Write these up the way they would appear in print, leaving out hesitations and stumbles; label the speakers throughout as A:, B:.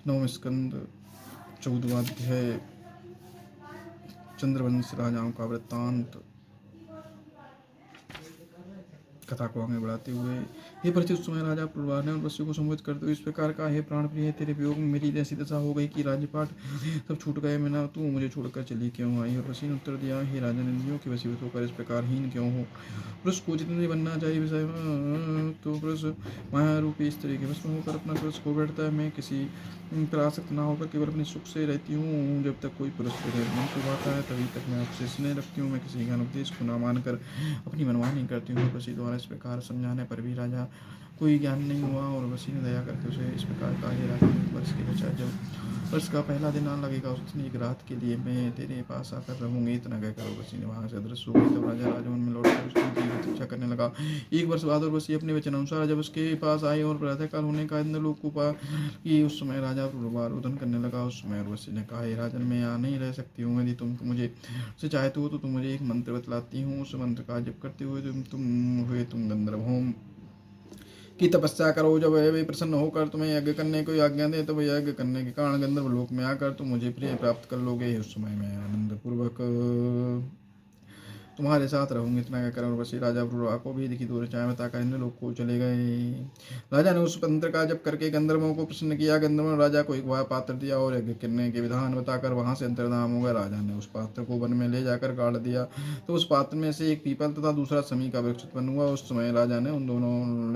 A: नवम स्कंद 14वां अध्याय चंद्रवंश राजाओं का वृत्तांत। कथा को आगे बढ़ाते हुए, हे परीक्षित, उस समय राजा पुरवार ने उर्वशी को संबोधित करते हुए इस प्रकार का, हे प्राण प्रिय, तेरे वियोग में मेरी ऐसी दशा हो गई कि राज्यपाट सब छूट गए। मैं ना तू मुझे छोड़कर चली क्यों आई? उर्वशी ने उत्तर दिया, हे राजा, निंदियों के वशीभूत होकर इस प्रकार हीन क्यों हो? पुरुष को जितने बनना चाहिए विषय तो पुरुष माया रूपी स्त्री के वश में होकर अपना पुरुष खो बैठता है। मैं किसी पर आसक्त ना होकर केवल अपने सुख से रहती हूँ। जब तक कोई पुरुष मेरे मन को भाता है तभी तक मैं उससे स्नेह रखती हूँ। मैं किसी ज्ञान उपदेश को ना मानकर अपनी मनमानी करती हूँ। उर्वशी द्वारा इस प्रकार समझाने पर भी राजा कोई ज्ञान नहीं हुआ और उर्वशी ने दया करके उसे इस प्रकार कहा, हे राजा, वर्ष के बचा जब वर्ष का पहला दिन आने लगेगा उस दिन एक रात के लिए मैं तेरे पास आकर रहूंगी। इतना कहकर उर्वशी ने वहां से अदृश्य हो गई। तब राजा राजभवन में लौटकर उसकी प्रतीक्षा करने लगा। एक वर्ष बाद उर्वशी अपने वचन अनुसार जब उसके पास आई और प्रातःकाल होने का इंद्रलोक को पा कि उस समय राजा पुनर्बार रोदन करने लगा। उस समय उर्वशी ने कहा, हे राजन, मैं यहाँ नहीं रह सकती हूँ। यदि तुम मुझे से चाहते हो तो तुम मुझे एक मंत्र बतलाती हूँ। उस मंत्र का जप करते हुए तुम गंधर्व होम की तपस्या करो। जब वे प्रसन्न होकर तुम्हें यज्ञ करने को आज्ञा दे तब यज्ञ करने के कारण गंधर्व लोक में आकर तुम मुझे प्रिय प्राप्त कर लोगे। उस समय मैं आनंद पूर्वक तुम्हारे साथ रहूंगी। इतना कहकर उर्वशी राजा पुरवा को भी दिखी दूर चाय बताकर इंद्र लोक को चले गए। राजा ने उस मंत्र का जप करके गंधर्वों को प्रसन्न किया। गंधर्वों ने राजा को एक वह पात्र दिया और यज्ञ करने के विधान बताकर वहां से अंतर्धान हो गया। राजा ने उस पात्र को वन में ले जाकर गाड़ दिया तो उस पात्र में से एक पीपल तथा दूसरा समी का वृक्ष उत्पन्न हुआ। उस समय राजा ने उन दोनों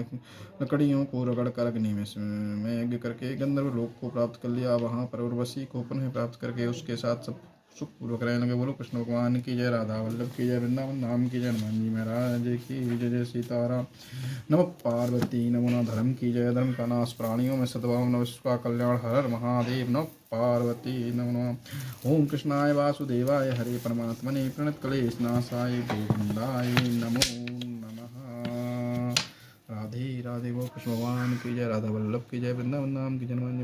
A: लकड़ियों को रगड़कर अग्नि में यज्ञ करके गंधर्व लोक को प्राप्त कर लिया। वहां पर उर्वशी को पुनः प्राप्त करके उसके साथ सब सुखपूर्वक रहने लगे। बोलो कृष्ण भगवान की जय, राधा वल्लभ की जय, वृंदावन धाम की जय, हनुमान जी महाराज की जय। जय सीताराम। नमः पार्वती, नमो न धर्म की जय, धर्म का नाश प्राणियों में सद्भाव, नमः विश्व का कल्याण, हर हर महादेव। नमः पार्वती, नमो ओम कृष्णाय वासुदेवाय हरे परमात्मने प्रणत क्लेश नाशाय गोविंदाय नमो नमः। राधे राधे। बोलो कृष्ण भगवान की जय, राधा वल्लभ की जय, वृंदावन धाम की जय, हनुमान जी